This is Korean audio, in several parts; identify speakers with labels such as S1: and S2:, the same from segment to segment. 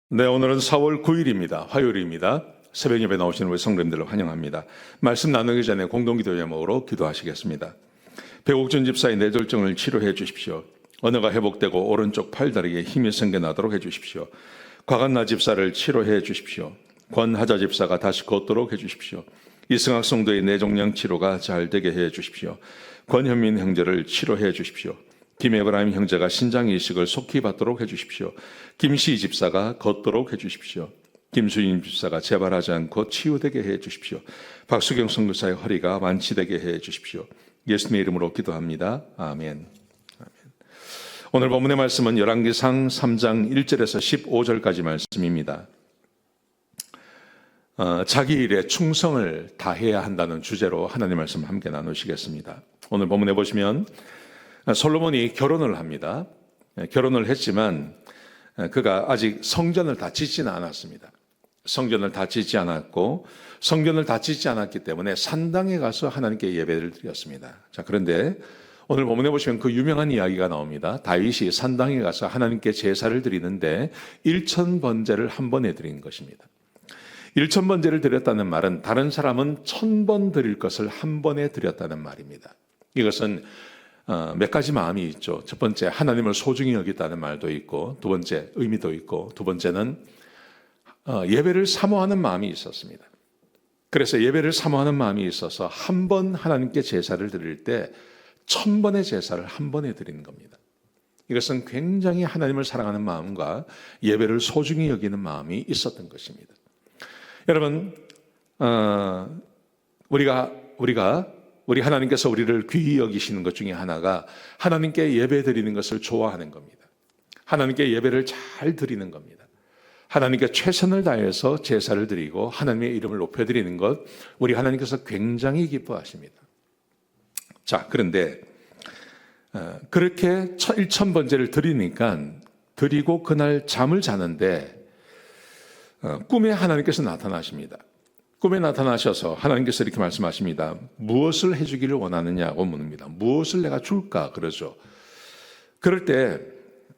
S1: 네, 오늘은 4월 9일입니다. 화요일입니다. 새벽 예배 나오시는 우리 성도님들을 환영합니다. 말씀 나누기 전에 공동기도 제목으로 기도하시겠습니다. 배옥준 집사의 뇌졸중을 치료해 주십시오. 언어가 회복되고 오른쪽 팔다리에 힘이 생겨나도록 해 주십시오. 곽한나 집사를 치료해 주십시오. 권하자 집사가 다시 걷도록 해 주십시오. 이승학 성도의 뇌종양 치료가 잘 되게 해 주십시오. 권현민 형제를 치료해 주십시오. 김에브라임 형제가 신장 이식을 속히 받도록 해주십시오. 김시 집사가 걷도록 해주십시오. 김수인 집사가 재발하지 않고 치유되게 해주십시오. 박수경 선교사의 허리가 완치되게 해주십시오. 예수님의 이름으로 기도합니다. 아멘. 오늘 본문의 말씀은 열왕기상 3장 1절에서 15절까지 말씀입니다. 자기 일에 충성을 다해야 한다는 주제로 하나님 말씀 함께 나누시겠습니다. 오늘 본문에 보시면 솔로몬이 결혼을 합니다. 결혼을 했지만 그가 아직 성전을 다 짓지는 않았습니다. 성전을 다 짓지 않았고 성전을 다 짓지 않았기 때문에 산당에 가서 하나님께 예배를 드렸습니다. 자, 그런데 오늘 본문에 보시면 그 유명한 이야기가 나옵니다. 다윗이 산당에 가서 하나님께 제사를 드리는데 1000번제를 한 번에 드린 것입니다. 1000번제를 드렸다는 말은 다른 사람은 1000번 드릴 것을 한 번에 드렸다는 말입니다. 이것은 몇 가지 마음이 있죠. 첫 번째, 하나님을 소중히 여기다는 말도 있고, 두 번째, 의미도 있고, 두 번째는 예배를 사모하는 마음이 있었습니다. 그래서 예배를 사모하는 마음이 있어서 한 번 하나님께 제사를 드릴 때 1000번의 제사를 한 번에 드리는 겁니다. 이것은 굉장히 하나님을 사랑하는 마음과 예배를 소중히 여기는 마음이 있었던 것입니다. 여러분, 우리 하나님께서 우리를 귀히 여기시는 것 중에 하나가 하나님께 예배 드리는 것을 좋아하는 겁니다. 하나님께 예배를 잘 드리는 겁니다. 하나님께 최선을 다해서 제사를 드리고 하나님의 이름을 높여드리는 것, 우리 하나님께서 굉장히 기뻐하십니다. 자, 그런데 그렇게 1000번제를 드리고 그날 잠을 자는데 꿈에 하나님께서 나타나십니다. 꿈에 나타나셔서 하나님께서 이렇게 말씀하십니다. 무엇을 해주기를 원하느냐고 묻습니다. 무엇을 내가 줄까? 그러죠. 그럴 때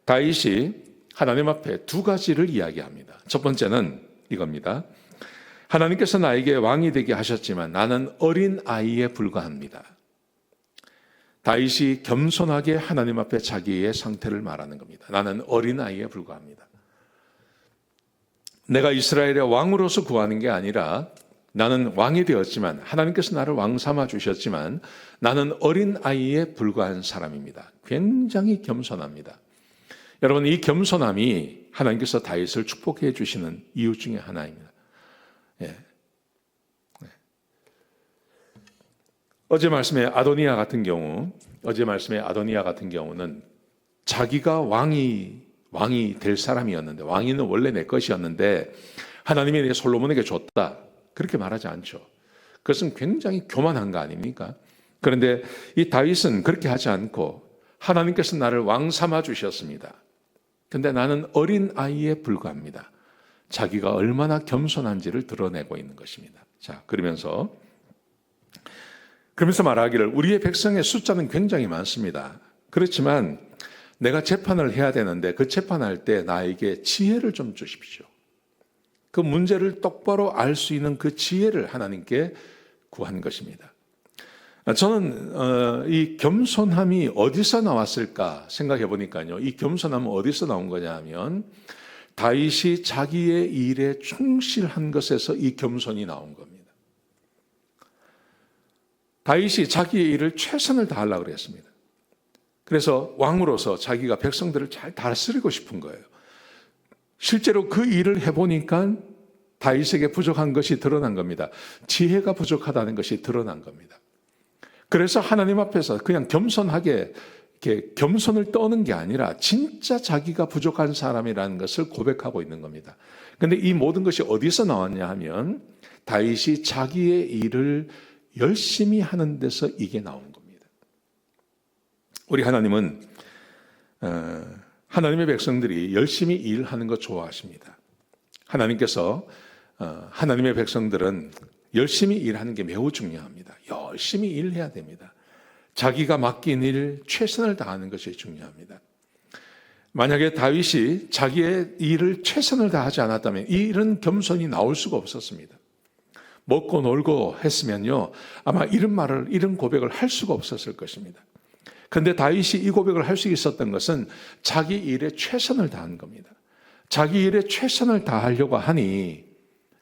S1: 다윗이 하나님 앞에 두 가지를 이야기합니다. 첫 번째는 이겁니다. 하나님께서 나에게 왕이 되게 하셨지만 나는 어린 아이에 불과합니다. 다윗이 겸손하게 하나님 앞에 자기의 상태를 말하는 겁니다. 나는 어린 아이에 불과합니다. 내가 이스라엘의 왕으로서 구하는 게 아니라 나는 왕이 되었지만 하나님께서 나를 왕 삼아 주셨지만 나는 어린 아이에 불과한 사람입니다. 굉장히 겸손합니다. 여러분, 이 겸손함이 하나님께서 다윗을 축복해 주시는 이유 중에 하나입니다. 예. 어제 말씀의 아도니아 같은 경우는 자기가 왕이 될 사람이었는데, 왕위는 원래 내 것이었는데 하나님이 내 솔로몬에게 줬다, 그렇게 말하지 않죠. 그것은 굉장히 교만한 거 아닙니까? 그런데 이 다윗은 그렇게 하지 않고 하나님께서 나를 왕 삼아 주셨습니다. 그런데 나는 어린 아이에 불과합니다. 자기가 얼마나 겸손한지를 드러내고 있는 것입니다. 자, 그러면서 말하기를 우리의 백성의 숫자는 굉장히 많습니다. 그렇지만 내가 재판을 해야 되는데 그 재판할 때 나에게 지혜를 좀 주십시오. 그 문제를 똑바로 알 수 있는 그 지혜를 하나님께 구한 것입니다. 저는 이 겸손함이 어디서 나왔을까 생각해 보니까요. 이 겸손함은 어디서 나온 거냐 하면 다윗이 자기의 일에 충실한 것에서 이 겸손이 나온 겁니다. 다윗이 자기의 일을 최선을 다하려고 그랬습니다. 그래서 왕으로서 자기가 백성들을 잘 다스리고 싶은 거예요. 실제로 그 일을 해보니까 다윗에게 부족한 것이 드러난 겁니다. 지혜가 부족하다는 것이 드러난 겁니다. 그래서 하나님 앞에서 그냥 겸손하게 이렇게 겸손을 떠는 게 아니라 진짜 자기가 부족한 사람이라는 것을 고백하고 있는 겁니다. 그런데 이 모든 것이 어디서 나왔냐 하면 다윗이 자기의 일을 열심히 하는 데서 이게 나온 겁니다. 우리 하나님은 하나님의 백성들이 열심히 일하는 것 좋아하십니다. 하나님께서 하나님의 백성들은 열심히 일하는 게 매우 중요합니다. 열심히 일해야 됩니다. 자기가 맡긴 일 최선을 다하는 것이 중요합니다. 만약에 다윗이 자기의 일을 최선을 다하지 않았다면 이런 겸손이 나올 수가 없었습니다. 먹고 놀고 했으면요, 아마 이런 고백을 할 수가 없었을 것입니다. 그런데 다윗이 이 고백을 할 수 있었던 것은 자기 일에 최선을 다한 겁니다. 자기 일에 최선을 다하려고 하니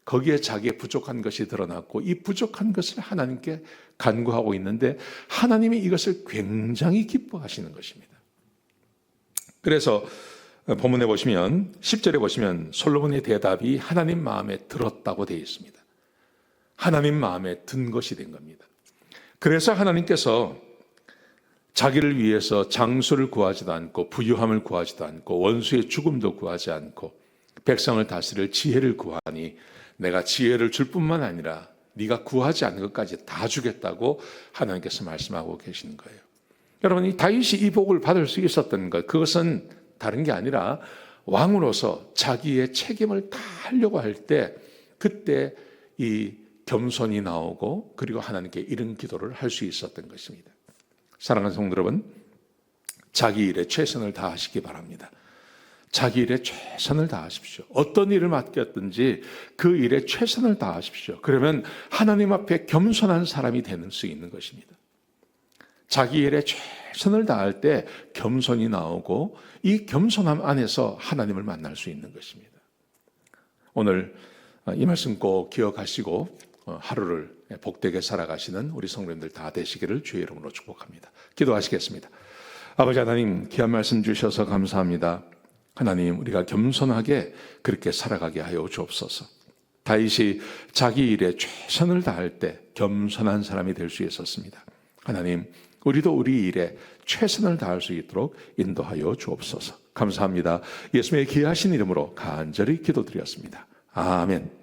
S1: 거기에 자기의 부족한 것이 드러났고 이 부족한 것을 하나님께 간구하고 있는데 하나님이 이것을 굉장히 기뻐하시는 것입니다. 그래서 본문에 보시면 10절에 보시면 솔로몬의 대답이 하나님 마음에 들었다고 되어 있습니다. 하나님 마음에 든 것이 된 겁니다. 그래서 하나님께서 자기를 위해서 장수를 구하지도 않고 부유함을 구하지도 않고 원수의 죽음도 구하지 않고 백성을 다스릴 지혜를 구하니 내가 지혜를 줄 뿐만 아니라 네가 구하지 않는 것까지 다 주겠다고 하나님께서 말씀하고 계시는 거예요. 여러분, 이 다윗이 이 복을 받을 수 있었던 것, 그것은 다른 게 아니라 왕으로서 자기의 책임을 다 하려고 할 때 그때 이 겸손이 나오고 그리고 하나님께 이런 기도를 할 수 있었던 것입니다. 사랑하는 성도 여러분, 자기 일에 최선을 다하시기 바랍니다. 자기 일에 최선을 다하십시오. 어떤 일을 맡겼든지 그 일에 최선을 다하십시오. 그러면 하나님 앞에 겸손한 사람이 되는 수 있는 것입니다. 자기 일에 최선을 다할 때 겸손이 나오고 이 겸손함 안에서 하나님을 만날 수 있는 것입니다. 오늘 이 말씀 꼭 기억하시고 하루를 복되게 살아가시는 우리 성도님들 다 되시기를 주의 이름으로 축복합니다. 기도하시겠습니다. 아버지 하나님, 귀한 말씀 주셔서 감사합니다. 하나님, 우리가 겸손하게 그렇게 살아가게 하여 주옵소서. 다윗이 자기 일에 최선을 다할 때 겸손한 사람이 될 수 있었습니다. 하나님, 우리도 우리 일에 최선을 다할 수 있도록 인도하여 주옵소서. 감사합니다. 예수님의 귀하신 이름으로 간절히 기도드렸습니다. 아멘.